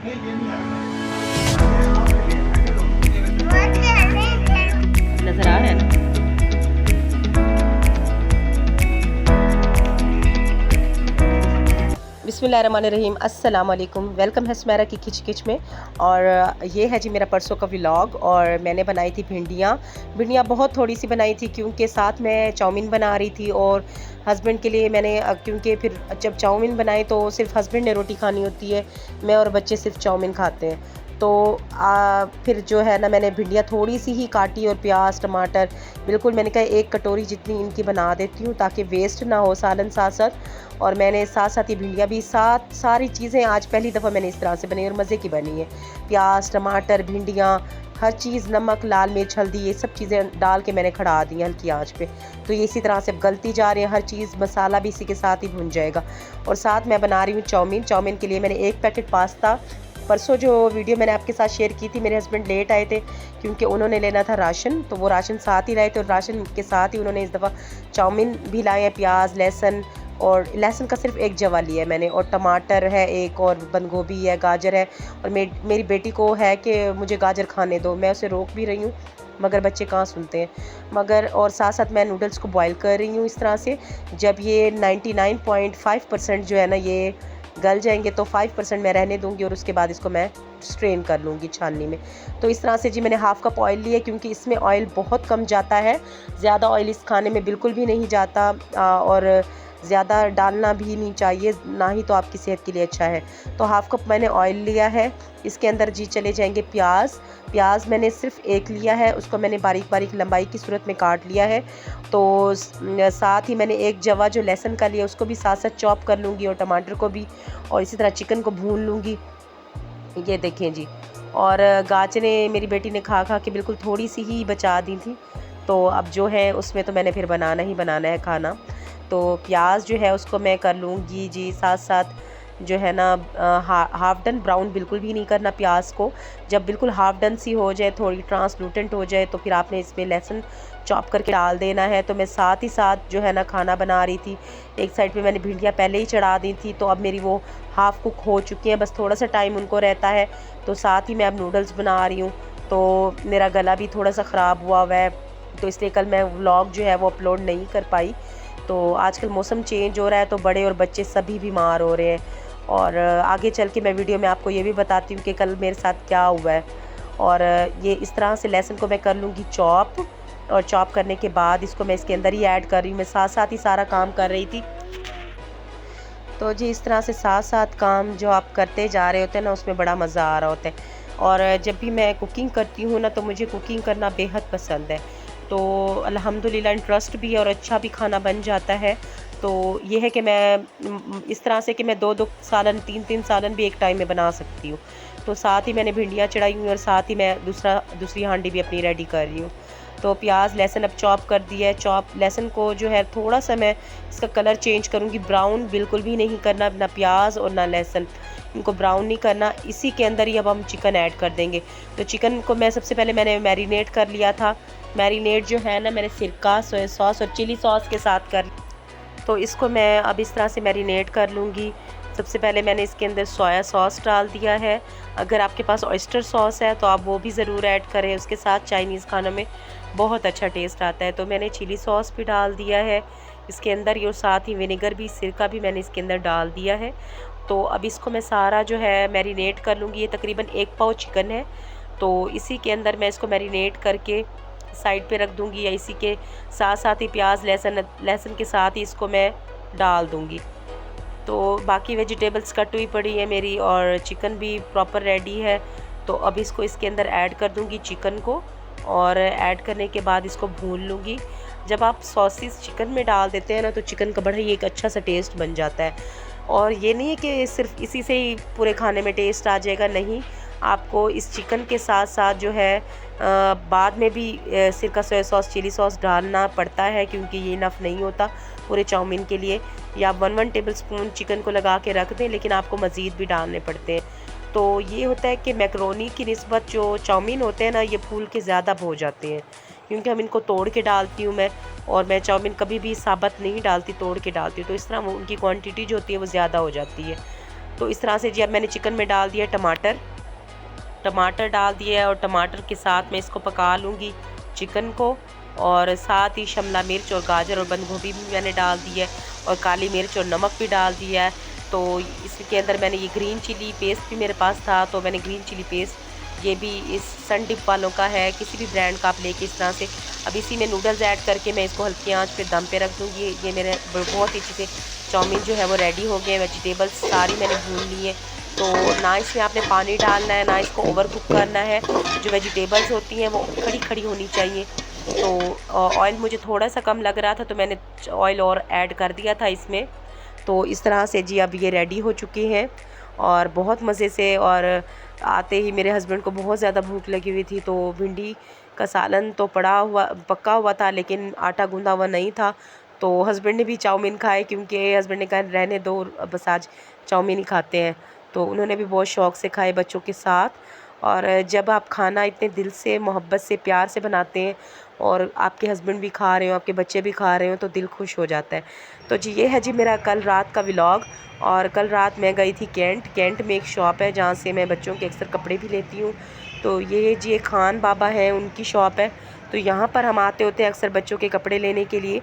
नजर आ रहा है ना। बिस्मिल्लाहिर्रहमानिर्रहीम, अस्सलाम वालेकुम। वेलकम है सुमेरा की किच में। और ये है जी मेरा परसों का व्लॉग। और मैंने बनाई थी भिंडियाँ बहुत थोड़ी सी बनाई थी क्योंकि साथ में चाउमीन बना रही थी। और हस्बैंड के लिए मैंने क्योंकि फिर जब चाउमीन बनाई तो सिर्फ हस्बैंड ने रोटी खानी होती है, मैं और बच्चे सिर्फ चाउमीन खाते हैं। तो फिर जो है ना, मैंने भिंडियाँ थोड़ी सी ही काटी और प्याज टमाटर बिल्कुल मैंने कहा एक कटोरी जितनी इनकी बना देती हूँ ताकि वेस्ट ना हो सालन साथ साथ। और मैंने साथ साथ ये भिंडियाँ भी सारी चीज़ें आज पहली दफ़ा मैंने इस तरह से बनाई और मज़े की बनी है। प्याज टमाटर भिंडियाँ हर चीज़, नमक लाल मिर्च हल्दी ये सब चीज़ें डाल के मैंने खड़ा दी हल्की आंच पे। तो ये इसी तरह से गलती जा रही है, हर चीज़ मसाला भी इसी के साथ ही भुन जाएगा। और साथ मैं बना रही हूँ चाउमीन के लिए मैंने 1 पैकेट पास्ता, परसों जो वीडियो मैंने आपके साथ शेयर की थी, मेरे हस्बैंड लेट आए थे क्योंकि उन्होंने लेना था राशन, तो वो राशन साथ ही लाए थे और राशन के साथ ही उन्होंने इस दफ़ा चाउमीन भी लाए हैं। प्याज लहसुन, और लहसुन का सिर्फ एक जवा लिया है मैंने, और टमाटर है एक, और बंद गोभी है, गाजर है। और मेरी बेटी को है कि मुझे गाजर खाने दो, मैं उसे रोक भी रही हूँ मगर बच्चे कहाँ सुनते हैं। मगर और साथ साथ मैं नूडल्स को बॉईल कर रही हूँ इस तरह से। जब ये 99.5% जो है ना ये गल जाएंगे तो 5% मैं रहने दूंगी और उसके बाद इसको मैं स्ट्रेन कर लूँगी छाननी में। तो इस तरह से जी मैंने हाफ़ कप ऑयल लिया क्योंकि इसमें ऑयल बहुत कम जाता है, ज़्यादा ऑयल इस खाने में बिल्कुल भी नहीं जाता। और ज़्यादा डालना भी नहीं चाहिए, ना ही तो आपकी सेहत के लिए अच्छा है। तो हाफ़ कप मैंने ऑयल लिया है, इसके अंदर जी चले जाएंगे प्याज मैंने सिर्फ एक लिया है, उसको मैंने बारीक बारीक लंबाई की सूरत में काट लिया है। तो साथ ही मैंने एक जवा जो लहसुन का लिया उसको भी साथ साथ चॉप कर लूँगी, और टमाटर को भी, और इसी तरह चिकन को भून लूँगी। ये देखें जी। और गाजरें मेरी बेटी ने खा खा के बिल्कुल थोड़ी सी ही बचा दी थी, तो अब जो है उसमें तो मैंने फिर बनाना ही बनाना है खाना। तो प्याज जो है उसको मैं कर लूँगी जी साथ साथ जो है ना, हाफ डन ब्राउन बिल्कुल भी नहीं करना प्याज को। जब बिल्कुल हाफ डन सी हो जाए, थोड़ी ट्रांसलूटेंट हो जाए, तो फिर आपने इसमें लहसुन चॉप करके डाल देना है। तो मैं साथ ही साथ जो है ना खाना बना रही थी, एक साइड पे मैंने भिंडियाँ पहले ही चढ़ा दी थी, तो अब मेरी वो हाफ़ कुक हो चुकी हैं, बस थोड़ा सा टाइम उनको रहता है। तो साथ ही मैं अब नूडल्स बना रही हूँ। तो मेरा गला भी थोड़ा सा ख़राब हुआ है, तो इसलिए कल मैं व्लॉग जो है वो अपलोड नहीं कर पाई। तो आजकल मौसम चेंज हो रहा है तो बड़े और बच्चे सभी बीमार हो रहे हैं। और आगे चल के मैं वीडियो में आपको ये भी बताती हूँ कि कल मेरे साथ क्या हुआ है। और ये इस तरह से लहसुन को मैं कर लूँगी चॉप, और चॉप करने के बाद इसको मैं इसके अंदर ही ऐड कर रही हूँ। मैं साथ साथ ही सारा काम कर रही थी। तो जी इस तरह से साथ साथ काम जो आप करते जा रहे होते हैं ना, उसमें बड़ा मज़ा आ रहा होता है। और जब भी मैं कुकिंग करती हूँ ना, तो मुझे कुकिंग करना बेहद पसंद है। तो अल्हम्दुलिल्लाह इंटरेस्ट भी है और अच्छा भी खाना बन जाता है। तो ये है कि मैं इस तरह से कि मैं 2-2 सालन 3-3 सालन भी एक टाइम में बना सकती हूँ। तो साथ ही मैंने भिंडियाँ चढ़ाई हुई और साथ ही मैं दूसरी हांडी भी अपनी रेडी कर रही हूँ। तो प्याज लहसुन अब चॉप कर दिया है। चॉप लहसुन को जो है थोड़ा सा मैं इसका कलर चेंज करूँगी, ब्राउन बिल्कुल भी नहीं करना, ना प्याज और ना लहसुन, इनको ब्राउन नहीं करना। इसी के अंदर ही अब हम चिकन ऐड कर देंगे। तो चिकन को मैं सबसे पहले मैंने मैरिनेट कर लिया था। मैरिनेट जो है ना, मैंने सिरका सोया सॉस और चिली सॉस के साथ कर, तो इसको मैं अब इस तरह से मैरिनेट कर लूँगी। सबसे पहले मैंने इसके अंदर सोया सॉस डाल दिया है। अगर आपके पास ऑयस्टर सॉस है तो आप वो भी ज़रूर ऐड करें, उसके साथ चाइनीज़ खानों में बहुत अच्छा टेस्ट आता है। तो मैंने चिली सॉस भी डाल दिया है इसके अंदर, और साथ ही विनेगर भी, सिरका भी मैंने इसके अंदर डाल दिया है। तो अब इसको मैं सारा जो है मैरिनेट कर लूँगी। ये तकरीबन 1 पाव चिकन है, तो इसी के अंदर मैं इसको मैरिनेट करके साइड पे रख दूँगी, या इसी के साथ साथ ही प्याज लहसुन के साथ ही इसको मैं डाल दूँगी। तो बाकी वेजिटेबल्स कट हुई पड़ी है मेरी, और चिकन भी प्रॉपर रेडी है। तो अब इसको इसके अंदर ऐड कर दूँगी चिकन को, और ऐड करने के बाद इसको भून लूँगी। जब आप सॉसेस चिकन में डाल देते हैं ना, तो चिकन का बड़ा ही एक अच्छा सा टेस्ट बन जाता है। और ये नहीं है कि सिर्फ इसी से ही पूरे खाने में टेस्ट आ जाएगा, नहीं, आपको इस चिकन के साथ साथ जो है बाद में भी सिरका सोया सॉस चिली सॉस डालना पड़ता है, क्योंकि ये इनफ नहीं होता पूरे चाउमीन के लिए। या 1 टेबल स्पून चिकन को लगा के रख दें, लेकिन आपको मज़ीद भी डालने पड़ते हैं। तो ये होता है कि मैकरोनी की निस्बत जो चाउमीन होते हैं ना, ये फूल के ज़्यादा हो जाते हैं, क्योंकि हम इनको तोड़ के डालती हूँ मैं, और मैं चाउमीन कभी भी साबुत नहीं डालती, तोड़ के डालती हूँ। तो इस तरह वो उनकी क्वांटिटी जो होती है वो ज़्यादा हो जाती है। तो इस तरह से जी अब मैंने चिकन में डाल दिया टमाटर डाल दिया है, और टमाटर के साथ मैं इसको पका लूँगी चिकन को। और साथ ही शिमला मिर्च और गाजर और बंद गोभी भी मैंने डाल दी है, और काली मिर्च और नमक भी डाल दिया है। तो इसके अंदर मैंने ये ग्रीन चिली पेस्ट भी मेरे पास था, तो मैंने ग्रीन चिली पेस्ट, ये भी इस सन डिप वालों का है, किसी भी ब्रांड का आप लेके इस तरह से। अब इसी में नूडल्स ऐड करके मैं इसको हल्की आंच पे दम पे रख दूँगी। ये मेरे बहुत ही अच्छे से चाउमीन जो है वो रेडी हो गए। वेजिटेबल्स सारी मैंने भून ली है, तो ना इसमें आपने पानी डालना है, ना इसको ओवर कुक करना है। जो वेजिटेबल्स होती हैं वो खड़ी खड़ी होनी चाहिए। तो ऑयल मुझे थोड़ा सा कम लग रहा था, तो मैंने ऑयल और ऐड कर दिया था इसमें। तो इस तरह से जी अब ये रेडी हो चुके हैं, और बहुत मज़े से। और आते ही मेरे हस्बैंड को बहुत ज़्यादा भूख लगी हुई थी, तो भिंडी का सालन तो पका हुआ था, लेकिन आटा गूंदा हुआ नहीं था। तो हस्बैंड ने भी चाउमीन खाए, क्योंकि हस्बैंड ने कहा रहने दो, बस आज चाउमीन ही खाते हैं। तो उन्होंने भी बहुत शौक़ से खाए बच्चों के साथ। और जब आप खाना इतने दिल से, मोहब्बत से, प्यार से बनाते हैं, और आपके हस्बैंड भी खा रहे हो, आपके बच्चे भी खा रहे हो, तो दिल खुश हो जाता है। तो जी ये है जी मेरा कल रात का व्लॉग। और कल रात मैं गई थी कैंट में एक शॉप है जहाँ से मैं बच्चों के अक्सर कपड़े भी लेती हूँ। तो ये जी एक खान बाबा है, उनकी शॉप है। तो यहाँ पर हम आते होते हैं अक्सर बच्चों के कपड़े लेने के लिए।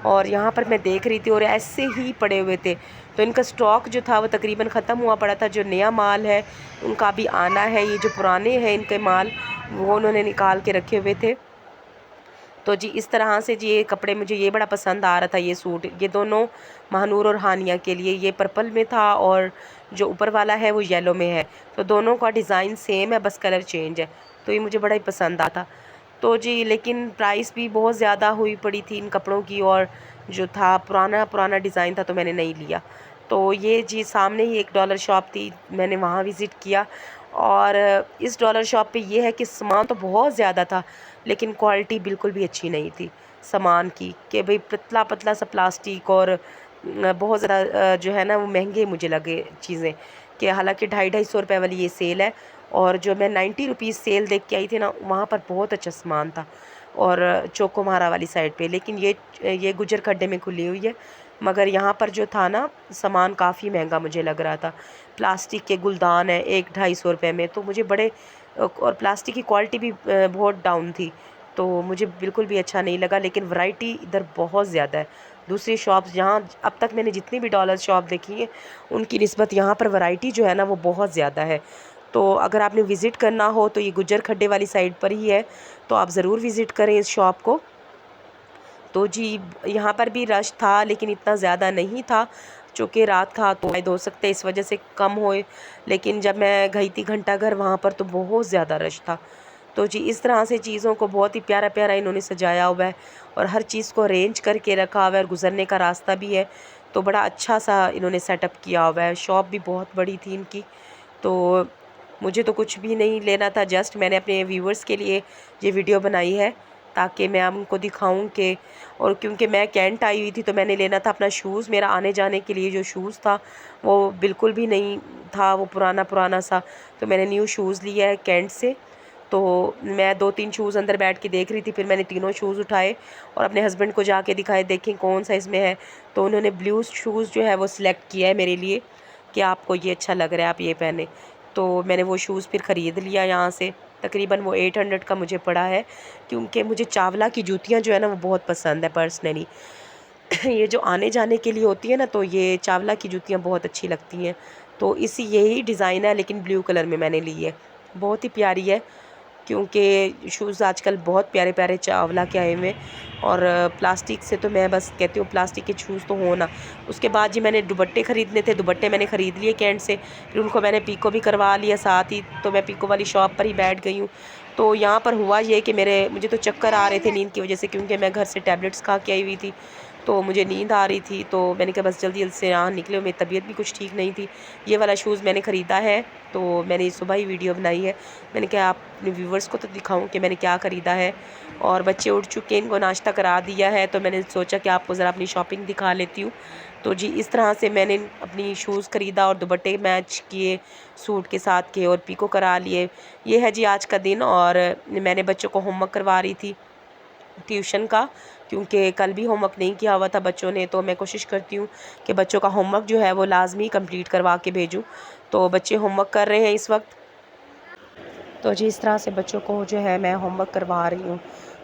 और यहाँ पर मैं देख रही थी, और ऐसे ही पड़े हुए थे। तो इनका स्टॉक जो था वो तकरीबन ख़त्म हुआ पड़ा था। जो नया माल है उनका भी आना है, ये जो पुराने हैं इनके माल वो उन्होंने निकाल के रखे हुए थे। तो जी इस तरह से जी ये कपड़े, मुझे ये बड़ा पसंद आ रहा था ये सूट। ये दोनों महानूर और हानिया के लिए, ये पर्पल में था और जो ऊपर वाला है वो येलो में है। तो दोनों का डिज़ाइन सेम है, बस कलर चेंज है। तो ये मुझे बड़ा ही पसंद आता। तो जी लेकिन प्राइस भी बहुत ज़्यादा हुई पड़ी थी इन कपड़ों की, और जो था पुराना डिज़ाइन था, तो मैंने नहीं लिया। तो ये जी सामने ही एक डॉलर शॉप थी, मैंने वहाँ विज़िट किया। और इस डॉलर शॉप पे ये है कि सामान तो बहुत ज़्यादा था, लेकिन क्वालिटी बिल्कुल भी अच्छी नहीं थी सामान की। कि भाई पतला पतला सा प्लास्टिक, और बहुत ज़्यादा जो है ना वो महंगे मुझे लगे चीज़ें। कि हालांकि 250-250 वाली ये सेल है, और जो मैं 90 रुपीज़ सेल देख के आई थी ना, वहाँ पर बहुत अच्छा सामान था, और चौकोमारा वाली साइड पे। लेकिन ये गुजर खड्डे में खुली हुई है। मगर यहाँ पर जो था ना सामान काफ़ी महंगा मुझे लग रहा था। प्लास्टिक के गुलदान है 100-250 में, तो मुझे बड़े, और प्लास्टिक की क्वालिटी भी बहुत डाउन थी, तो मुझे बिल्कुल भी अच्छा नहीं लगा। लेकिन वैरायटी इधर बहुत ज़्यादा है। दूसरी शॉप्स जहाँ अब तक मैंने जितनी भी डॉलर शॉप देखी है, उनकी निस्बत यहाँ पर वैरायटी जो है ना वो बहुत ज़्यादा है। तो अगर आपने विज़िट करना हो तो ये गुज्जर खड्डे वाली साइड पर ही है, तो आप ज़रूर विज़िट करें इस शॉप को। तो जी यहाँ पर भी रश था, लेकिन इतना ज़्यादा नहीं था, चूँकि रात था तो शायद हो सकता है इस वजह से कम होए। लेकिन जब मैं गई थी घंटाघर, वहाँ पर तो बहुत ज़्यादा रश था। तो जी इस तरह से चीज़ों को बहुत ही प्यारा प्यारा इन्होंने सजाया हुआ है, और हर चीज़ को अरेंज करके रखा हुआ है, और गुज़रने का रास्ता भी है। तो बड़ा अच्छा सा इन्होंने सेटअप किया हुआ है। शॉप भी बहुत बड़ी थी इनकी। तो मुझे तो कुछ भी नहीं लेना था, जस्ट मैंने अपने व्यूवर्स के लिए ये वीडियो बनाई है, ताकि मैं उनको दिखाऊं कि, और क्योंकि मैं कैंट आई हुई थी तो मैंने लेना था अपना शूज़। मेरा आने जाने के लिए जो शूज़ था वो बिल्कुल भी नहीं था, वो पुराना सा। तो मैंने न्यू शूज़ लिया है कैंट से। तो मैं 2-3 शूज़ अंदर बैठ के देख रही थी, फिर मैंने तीनों शूज़ उठाए और अपने हस्बैंड को जाके दिखाए, देखें कौन सा इसमें है। तो उन्होंने ब्लू शूज़ जो है वो सिलेक्ट किया है मेरे लिए, कि आपको ये अच्छा लग रहा है, आप ये पहने। तो मैंने वो शूज़ फिर ख़रीद लिया यहाँ से। तकरीबन वो 800 का मुझे पड़ा है, क्योंकि मुझे चावला की जूतियाँ जो है ना वो बहुत पसंद है पर्सनली। ये जो आने जाने के लिए होती है ना, तो ये चावला की जूतियाँ बहुत अच्छी लगती हैं। तो इसी यही डिज़ाइन है, लेकिन ब्लू कलर में मैंने ली है। बहुत ही प्यारी है, क्योंकि शूज़ आजकल बहुत प्यारे प्यारे चावला के आए हुए हैं। और प्लास्टिक से तो मैं बस कहती हूँ प्लास्टिक के शूज़ तो हो ना। उसके बाद जी मैंने दुपट्टे ख़रीदने थे, दुपट्टे मैंने ख़रीद लिए कैंट से, फिर उनको मैंने पीको भी करवा लिया साथ ही। तो मैं पीको वाली शॉप पर ही बैठ गई हूँ। तो यहाँ पर हुआ ये कि मुझे तो चक्कर आ रहे थे नींद की वजह से, क्योंकि मैं घर से टैबलेट्स खा के आई हुई थी, तो मुझे नींद आ रही थी। तो मैंने कहा बस जल्दी जल्दी से यहाँ निकले, मेरी तबीयत भी कुछ ठीक नहीं थी। ये वाला शूज़ मैंने ख़रीदा है, तो मैंने सुबह ही वीडियो बनाई है। मैंने कहा आप अपने व्यूवर्स को तो दिखाऊं कि मैंने क्या ख़रीदा है। और बच्चे उठ चुके हैं, इनको नाश्ता करा दिया है, तो मैंने सोचा कि आपको ज़रा अपनी शॉपिंग दिखा लेती हूँ। तो जी इस तरह से मैंने अपनी शूज़ ख़रीदा, और दुपट्टे मैच किए सूट के साथ के, और पीको करा लिए। ये है जी आज का दिन, और मैंने बच्चों को होमवर्क करवा रही थी। ट्यूशन का, क्योंकि कल भी होमवर्क नहीं किया हुआ था बच्चों ने। तो मैं कोशिश करती हूँ कि बच्चों का होमवर्क जो है वो लाजमी कंप्लीट करवा के भेजूँ। तो बच्चे होमवर्क कर रहे हैं इस वक्त। तो जी इस तरह से बच्चों को जो है मैं होमवर्क करवा रही हूँ।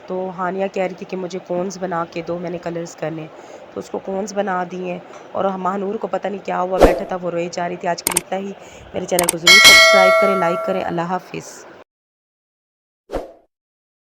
तो हानिया कह रही थी कि मुझे कोन्स बना के दो, मैंने कलर्स करने, तो उसको कोन्स बना दिए। और महानूर को पता नहीं क्या हुआ, बैठा था वो रोए जा रही थी। आज के लिए इतना ही। मेरे चैनल को ज़रूर सब्सक्राइब करें, लाइक करें। अल्लाह हाफिज़।